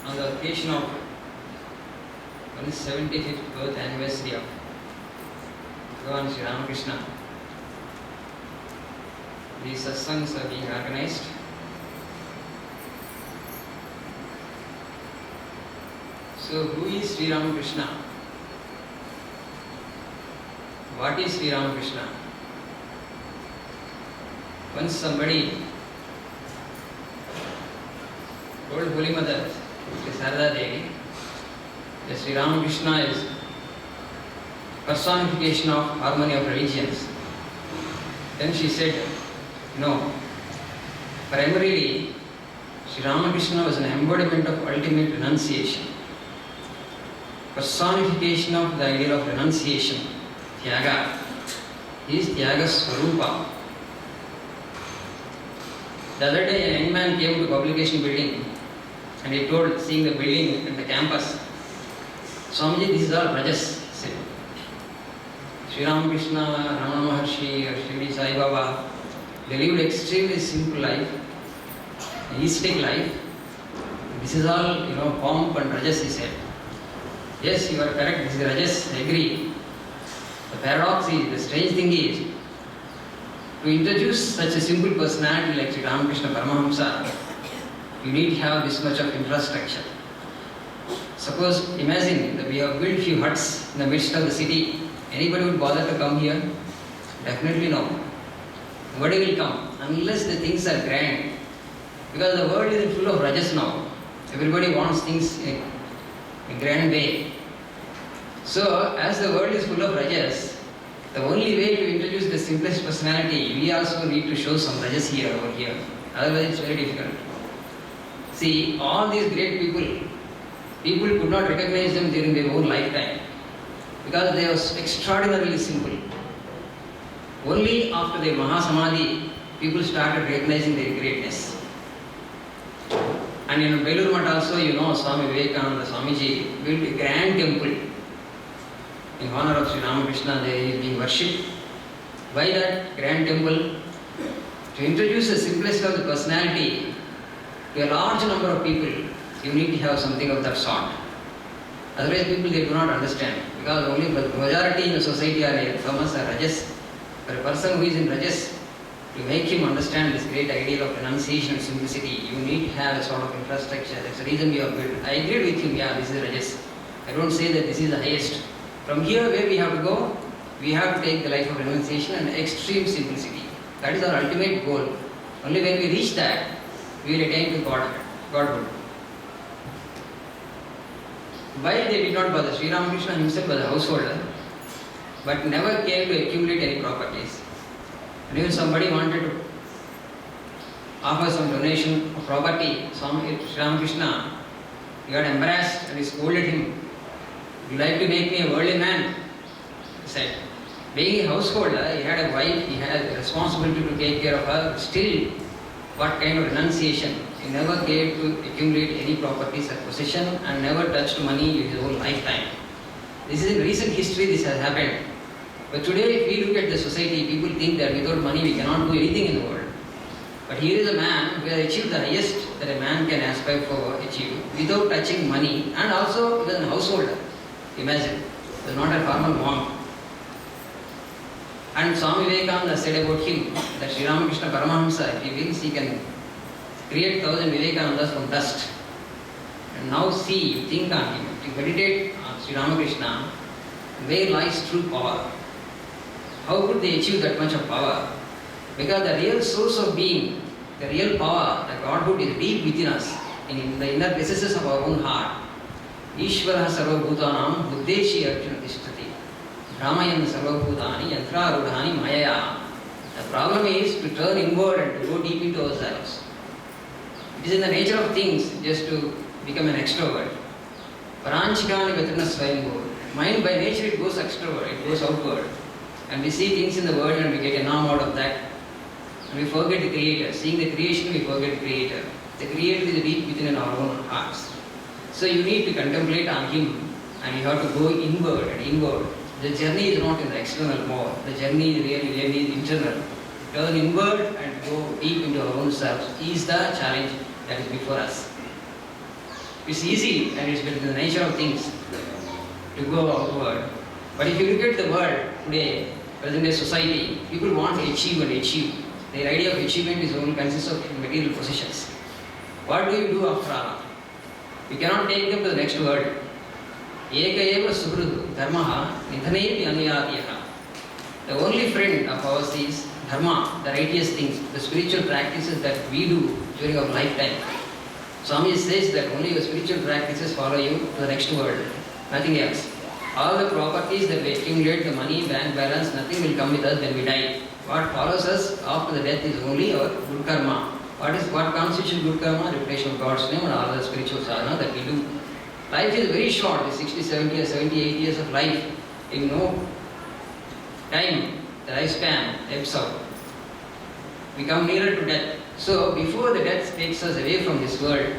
on the occasion of 175th birth anniversary of Bhagavan Sri Ramakrishna. These satsangs are being organized. So, who is Sri Ramakrishna? What is Sri Ramakrishna? Once somebody told Holy Mother, Sri Sarada Devi, that Sri Ramakrishna is personification of harmony of religions. Then she said, no. Primarily, Sri Ramakrishna was an embodiment of ultimate renunciation. Personification of the idea of renunciation, Tyaga. He is Tyaga Swarupa. The other day, a young man came to publication building and he told, seeing the building and the campus, Swamiji, this is all Rajas. He said, Sri Ramakrishna, Ramana Maharshi, or Shri Sai Baba, they lived extremely simple life, aesthetic life. This is all, pomp and Rajas, he said. Yes, you are correct, this is Rajas, I agree. The paradox is, the strange thing is, to introduce such a simple personality like Sri Ramakrishna Paramahamsa, you need to have this much of infrastructure. Suppose, imagine that we have built few huts in the midst of the city. Anybody would bother to come here? Definitely no. Nobody will come unless the things are grand. Because the world is full of rajas now. Everybody wants things in a grand way. So, as the world is full of rajas, the only way to introduce the simplest personality, we also need to show some rajas here or here. Otherwise, it's very difficult. See, all these great people could not recognize them during their own lifetime because they were extraordinarily simple. Only after their Mahasamadhi, people started recognizing their greatness. And in Belur Math also, Swami Vivekananda Swamiji built a grand temple in honor of Sri Ramakrishna. There he is being worshipped. Why that grand temple? To introduce the simplest of the personality to a large number of people, you need to have something of that sort. Otherwise, people they do not understand because only the majority in the society are famous are Rajas. For a person who is in Rajas, to make him understand this great ideal of renunciation and simplicity, you need to have a sort of infrastructure. That's the reason we have built. I agree with him, this is Rajas. I don't say that this is the highest. From here, where we have to go, we have to take the life of renunciation and extreme simplicity. That is our ultimate goal. Only when we reach that, we will attain to Godhood. Why they did not bother? Sri Ramakrishna himself was a householder, but never came to accumulate any properties. And even somebody wanted to offer some donation of property, Sri Ramakrishna, he got embarrassed and he scolded him. You like to make me a worldly man? He said. Being a householder, he had a wife, he had a responsibility to take care of her. Still, what kind of renunciation? He never cared to accumulate any properties or possession and never touched money in his whole lifetime. This is in recent history this has happened. But today if we look at the society, people think that without money we cannot do anything in the world. But here is a man who has achieved the highest that a man can aspire for achieve without touching money, and also he was a householder. Imagine, he was not a formal monk. And Swami Vivekananda said about him that Sri Ramakrishna Paramahamsa, if he wills, he can create 1,000 Vivekanandas from dust. And now see, you think on him, you meditate on Sri Ramakrishna, where lies true power? How could they achieve that much of power? Because the real source of being, the real power, the Godhood is deep within us, in the inner recesses of our own heart. Ishvara sarvabhutanam buddheshi arjuna tishtati. Ramayan sarvabhutani yantrarudhani mayaya. The problem is to turn inward and to go deep into ourselves. It is in the nature of things just to become an extrovert. Paranchikani vetrana swayambhu. Mind by nature it goes extrovert, it goes outward. And we see things in the world and we get enamored of that. And we forget the Creator. Seeing the creation, we forget the Creator. The Creator is deep within our own hearts. So you need to contemplate on Him and you have to go inward and inward. The journey is not in the external mode. The journey is really internal. Turn inward and go deep into our own selves is the challenge that is before us. It's easy and it's the nature of things to go outward. But if you look at the world today, present day society, people want to achieve and achieve. Their idea of achievement is only consists of material possessions. What do you do after all? You cannot take them to the next world. Eka eva suhrudu dharmaha nidhanepi anuyatiyaha. The only friend of ours is dharma, the righteous things, the spiritual practices that we do during our lifetime. Swami says that only your spiritual practices follow you to the next world, nothing else. All the properties that we accumulate, the money, bank balance, nothing will come with us when we die. What follows us after the death is only our good karma. What constitutes good karma? Repetition of God's name and all the spiritual sadhana that we do. Life is very short, 60, 70 or 78 years of life. In no time, the lifespan ebbs out. We come nearer to death. So before the death takes us away from this world,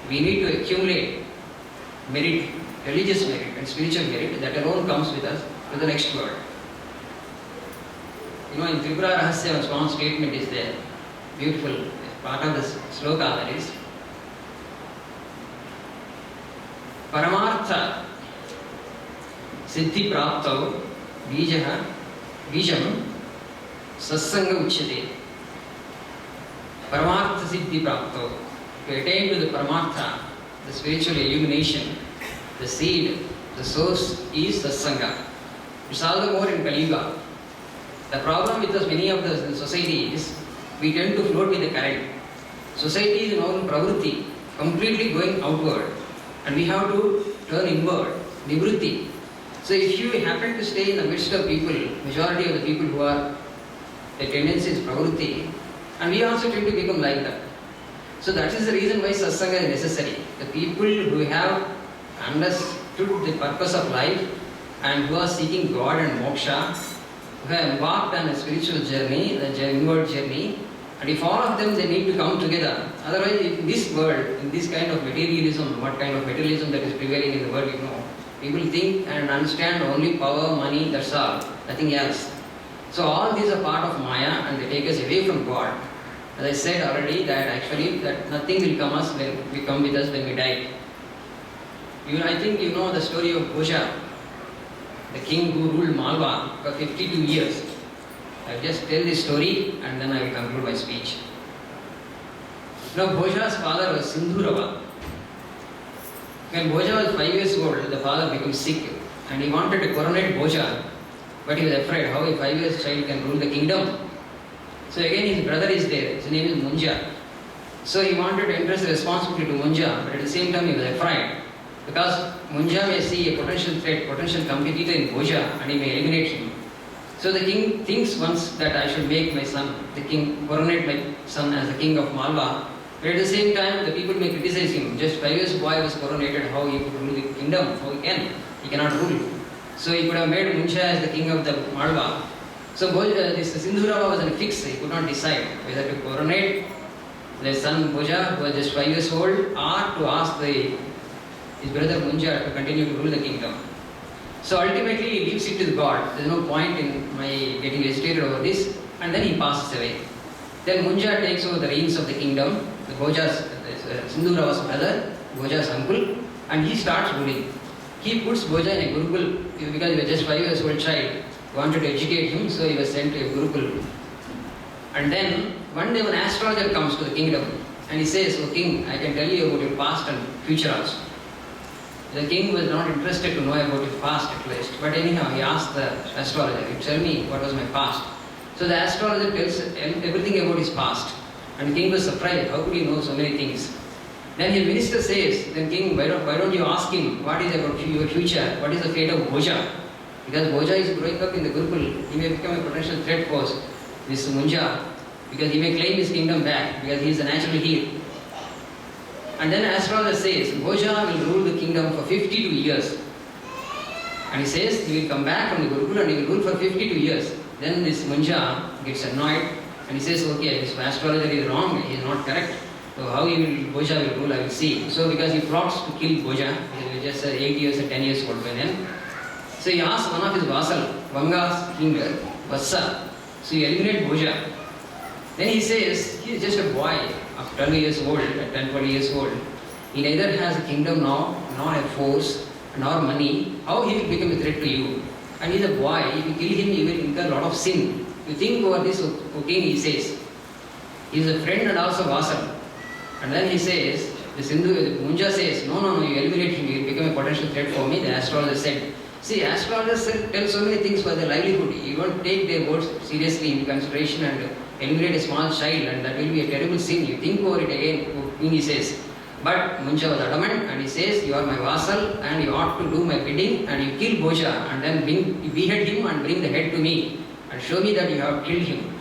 we need to accumulate merit, religious merit and spiritual merit that alone comes with us to the next world. In Tripura Rahasya, a small statement is there, beautiful part of the sloka that is, Paramartha Siddhi Praptau Bijam Satsanga Uchyate. Paramartha Siddhi Praptau. To attain to the Paramartha, the spiritual illumination, the seed, the source is Satsanga. It's all the more in Kali Yuga. The problem with us, many of the society is, we tend to float with the current. Society is now in pravrutti, completely going outward. And we have to turn inward, nivrutti. So if you happen to stay in the midst of people, majority of the people who are, the tendency is pravrutti, and we also tend to become like that. So that is the reason why satsanga is necessary. The people who have understood the purpose of life and who are seeking God and moksha, who have embarked on a spiritual journey, the inward journey, and if all of them, they need to come together. Otherwise, in this world, in this kind of materialism, what kind of materialism that is prevailing in the world, people think and understand only power, money, that's all, nothing else. So all these are part of Maya and they take us away from God. As I said already, that actually that nothing will come with us when we die. I think you know the story of Bhoja, the king who ruled Malwa for 52 years. I will just tell this story and then I will conclude my speech. Bhoja's father was Sindhurava. When Bhoja was 5 years old, the father became sick and he wanted to coronate Bhoja, but he was afraid how a 5 years child can rule the kingdom. So again his brother is there, his name is Munja. So he wanted to entrust the responsibility to Munja, but at the same time he was afraid because Munja may see a potential threat, potential competitor in Bhoja and he may eliminate him. So the king thinks once that I should make my son, the king, coronate my son as the king of Malwa. But at the same time, the people may criticize him. Just 5 years boy was coronated, how he could rule the kingdom? How he can? He cannot rule. So he could have made Muncha as the king of the Malwa. So this Sindhurava was in a fix. He could not decide whether to coronate the son Bhoja, who was just 5 years old, or to ask his brother Munja to continue to rule the kingdom. So ultimately he leaves it to God. There is no point in my getting agitated over this. And then he passes away. Then Munja takes over the reins of the kingdom. The Bhoja's, Sindhurava's brother, Bhoja's uncle, and he starts ruling. He puts Bhoja in a Gurukul because he was just 5 years old child. He wanted to educate him, so he was sent to a Gurukul. And then one day an astrologer comes to the kingdom and he says, "Oh king, I can tell you about your past and future also." The king was not interested to know about his past at least. But anyhow, he asked the astrologer, "Tell me what was my past." So the astrologer tells everything about his past. And the king was surprised. How could he know so many things? Then his minister says, "Then king, why don't you ask him what is about your future? What is the fate of Bhoja? Because Bhoja is growing up in the Gurukul. He may become a potential threat for this Munja. Because he may claim his kingdom back. Because he is a natural heir." And then astrologer says, "Bhoja will rule the kingdom for 52 years. And he says, he will come back from the Gurukul and he will rule for 52 years. Then this Munja gets annoyed and he says, "Okay, this astrologer is wrong, he is not correct. So how Bhoja will rule, I will see." So because he plots to kill Bhoja, he was just 8 years or 10 years old by then. So he asks one of his vassal, Vanga's king, Vassa, so he eliminate Bhoja. Then he says, he is just a boy of 12 years old, 10, 12 years old. He neither has a kingdom nor a force, nor money. How he will become a threat to you? And he is a boy. If you kill him, you will incur a lot of sin. You think over this, O king, he says. He is a friend and also vassal. And then he says, the Munja says, no, you eliminate him, he will become a potential threat for me. The astrologer said, see, astrologers tell so many things for their livelihood. You don't take their words seriously in consideration and eliminate a small child, and that will be a terrible sin. You think over it again, he says. But Munja was adamant, and he says, you are my vassal and you ought to do my bidding, and you kill Bhoja and then behead him and bring the head to me and show me that you have killed him.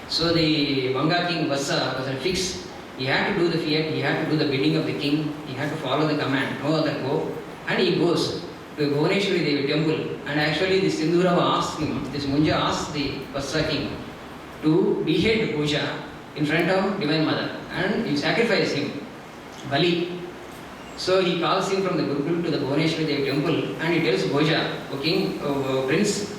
So the Vanga king Vassa was a fix. He had to do the fiat, he had to do the bidding of the king, he had to follow the command, no other go. And he goes to Bhuvaneshwari Devi temple, and actually the Sindhurava asked him, this Munja asked the Vassa king to behead Bhoja in front of Divine Mother, and you sacrifice him, Bali. So he calls him from the Gurukul to the Bhuvaneshwari Devi temple, and he tells Bhoja, O king, prince,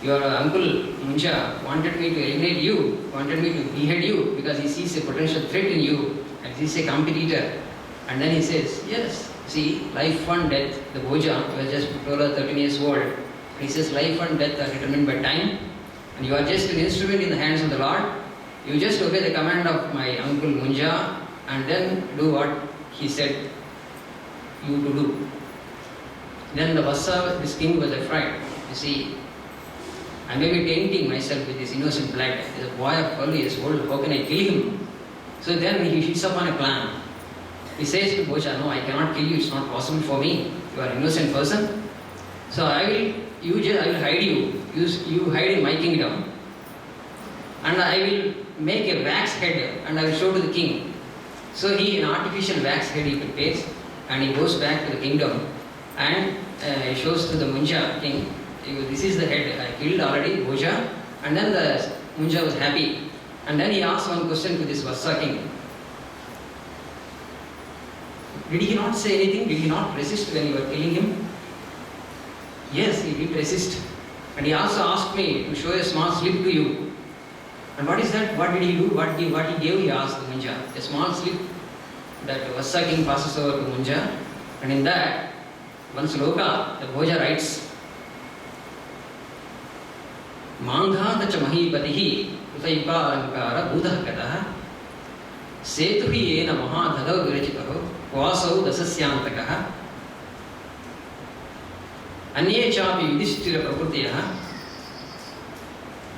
your uncle Munja wanted me to eliminate you, wanted me to behead you because he sees a potential threat in you and he sees a competitor. And then he says, yes, see, life and death, the Bhoja was just 12 or 13 years old. He says, life and death are determined by time, and you are just an instrument in the hands of the Lord. You just obey the command of my uncle Munja and then do what he said you to do. Then the Vassa, this king was afraid. You see, I may be tainting myself with this innocent blood. He's a boy of 12 years old, how can I kill him? So then he hits upon a plan. He says to Bhoja, no, I cannot kill you, it's not possible for me. You are an innocent person. So I will hide you. You hide in my kingdom. And I will make a wax head and I will show to the king. So an artificial wax head he prepares, and he goes back to the kingdom and he shows to the Munja king, this is the head, I killed already Bhoja. And then the Munja was happy. And then he asked one question to this Vassa king. Did he not say anything? Did he not resist when you were killing him? Yes, he did resist. And he also asked me to show a small slip to you. And what is that? What did he do? What he gave? He asked the Munja. A small slip that Vassa king passes over to Munja. And in that, one sloka, the Bhoja writes, Mangha cha mahipatihi utayuka alankara budha gataha setuhi yena mahadhadav virachitaho vasau dasasyantakaha अन्ये चापि युधिष्ठिर प्रकृतयः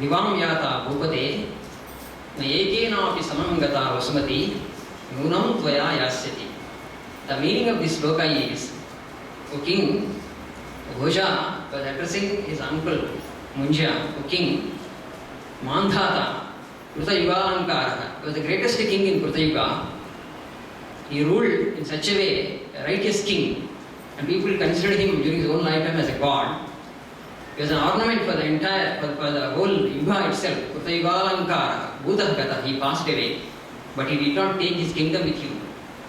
निवां याता भूपते न एकेनापि समं गता वसुमती नूनं त्वया यास्यति. The meaning of this sloka is, O king, Bhoja was addressing his uncle Munja, O king, Mandhata, Kruta Yuga Alankara, was the greatest king in Kruta Yuga. He ruled in such a way, a righteous king, and people considered him during his own lifetime as a god. He was an ornament for the entire, for the whole Yuga itself. Kruta Yuga Alankara, Bhutah Gata, he passed away, but he did not take his kingdom with him.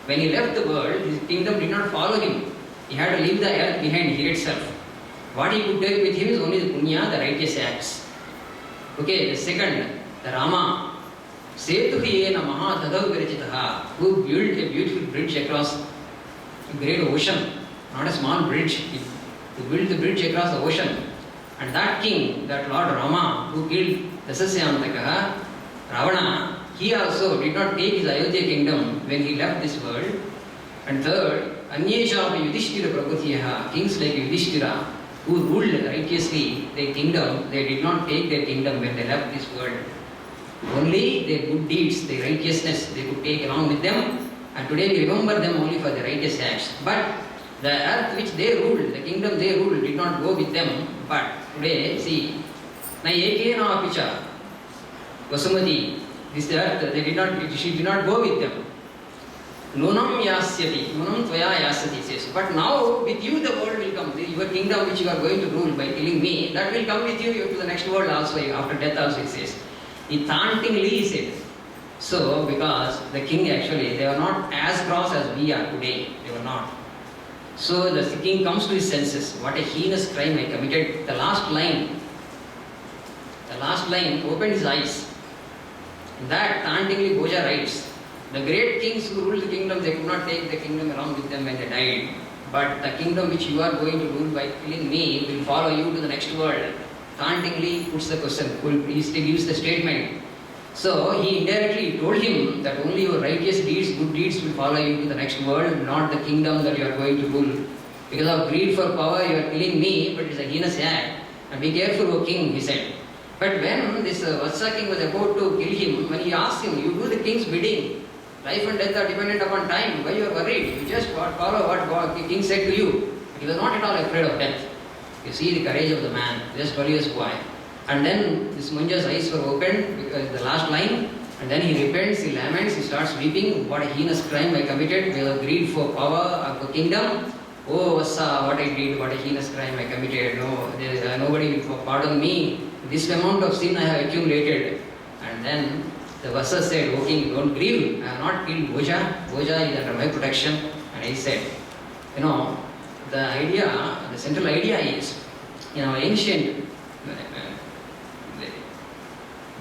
When he left the world, his kingdom did not follow him. He had to leave the earth behind here itself. What he could take with him is only the punya, the righteous acts. Okay, the second, the Rama. Setuhi yena mahadhadav virachitaha, who built a beautiful bridge across a great ocean, not a small bridge. He built the bridge across the ocean. And that king, that Lord Rama, who killed Dasasyantakaha, Ravana, he also did not take his Ayodhya kingdom when he left this world. And third, Anyeshapi Yudhishthira Prabhutiyaha, kings like Yudhishthira, who ruled righteously their kingdom, they did not take their kingdom when they left this world. Only their good deeds, their righteousness, they could take along with them, and today we remember them only for their righteous acts. But the earth which they ruled, the kingdom they ruled, did not go with them. But today, see, Na ekena apicha, Vasumati, this earth, she did not go with them. Nunam yasyati, nunam tvaya yasyati says. But now with you the world will come. Your kingdom which you are going to rule by killing me, that will come with you to the next world also, after death also, he says. He tauntingly said. So, because the king actually, they were not as gross as we are today. They were not. So the king comes to his senses. What a heinous crime I committed. The last line opened his eyes. That tauntingly Bhoja writes, The great kings who ruled the kingdom, they could not take the kingdom along with them when they died. But the kingdom which you are going to rule by killing me will follow you to the next world. Tauntingly puts the question, he still gives the statement. So he indirectly told him that only your righteous deeds, good deeds will follow you to the next world, not the kingdom that you are going to rule. Because of greed for power, you are killing me, but it's a heinous act. And be careful, O king, he said. But when this Vatsa king was about to kill him, when he asked him, you do the king's bidding. Life and death are dependent upon time. Why you are worried? You just follow what the king said to you. He was not at all afraid of death. You see the courage of the man, just 12 years boy. And then this Munja's eyes were opened because the last line. And then he repents, he laments, he starts weeping. What a heinous crime I committed. With greed for power, for kingdom. Oh Vassa, what I did, what a heinous crime I committed. No, nobody will pardon me. This amount of sin I have accumulated. And then the Vassa said, O king, don't grieve. I have not killed Bhoja. Bhoja is under my protection. And he said, the idea, the central idea is, ancient,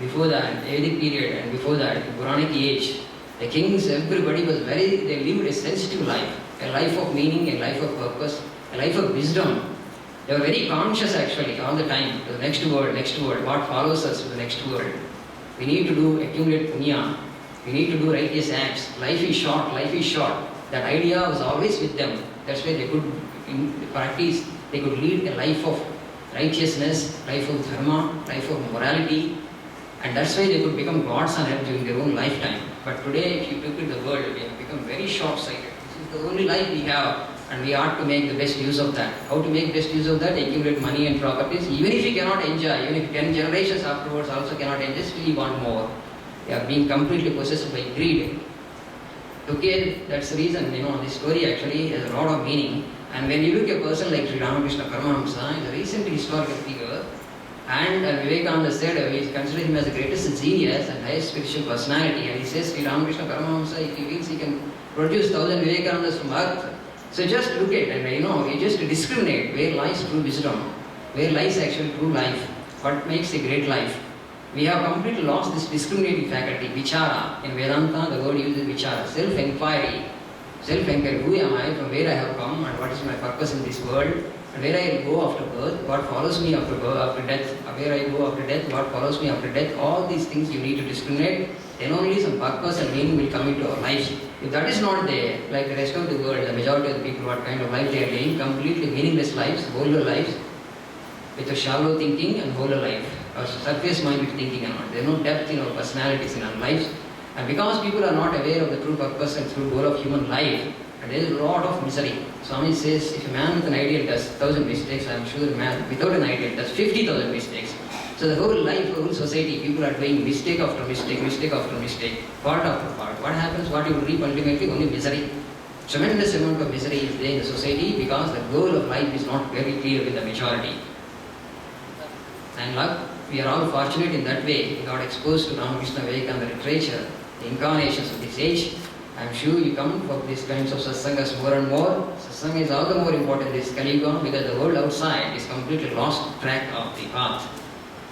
before that, Vedic period and before that, Puranic age, the kings, everybody was they lived a sensitive life. A life of meaning, a life of purpose, a life of wisdom. They were very conscious actually all the time. The next world, what follows us to the next world. We need to accumulate punya. We need to do righteous acts. Life is short. That idea was always with them. That's why they could, in practice, they could lead a life of righteousness, life of dharma, life of morality. And that's why they could become gods on earth during their own lifetime. But today, if you look at the world, we have become very short-sighted. This is the only life we have, and we ought to make the best use of that. How to make best use of that? Accumulate money and properties. Even if you cannot enjoy, even if 10 generations afterwards also cannot enjoy, still you want more. You are being completely possessed by greed. Okay, that's the reason, this story actually has a lot of meaning. And when you look at a person like Sri Ramakrishna Paramahamsa, he's a recent historical figure, and Vivekananda said he considered him as the greatest genius and highest spiritual personality. And he says Sri Ramakrishna Paramahamsa, if he wills, he can produce 1,000 Vivekanandas from earth. So just look at and you just discriminate where lies true wisdom, where lies actually true life, what makes a great life. We have completely lost this discriminating faculty, vichara. In Vedanta, the word uses vichara, self-inquiry. Self-inquiry, who am I, from where I have come, and what is my purpose in this world, and where I will go after birth, what follows me after death, where I go after death, what follows me after death. All these things you need to discriminate. Then only some purpose and meaning will come into our lives. If that is not there, like the rest of the world, the majority of the people, what kind of life they are living, completely meaningless lives, hollow lives, with a shallow thinking and hollow life, or surface-minded thinking and all. There is no depth in our personalities, in our lives. And because people are not aware of the true purpose and true goal of human life, and there is a lot of misery. Swami says, if a man with an ideal does 1,000 mistakes, I am sure a man without an ideal does 50,000 mistakes. So the whole life, the whole society, people are doing mistake after mistake, fault after fault. What happens, what you will reap ultimately? Only misery. Tremendous amount of misery is there in the society because the goal of life is not very clear with the majority. And we are all fortunate in that way. We got exposed to Ramakrishna Vivekananda literature, the incarnations of this age. I am sure you come for these kinds of satsangas more and more. Satsanga is all the more important in this Kali Yuga because the world outside is completely lost track of the path.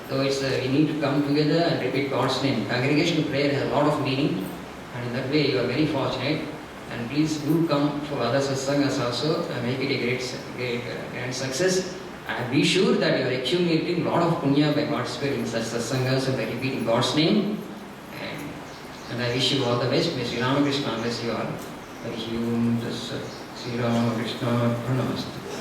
So we need to come together and repeat God's name. Congregational prayer has a lot of meaning, and in that way you are very fortunate. And please do come for other satsangas also and make it a great success. And be sure that you are accumulating a lot of punya by God's Spirit in such satsangas and by repeating God's name. And I wish you all the best. May Sri Ramakrishna bless you all. Hari Om Tat Sat. Sri Ramakrishna Pranamastu.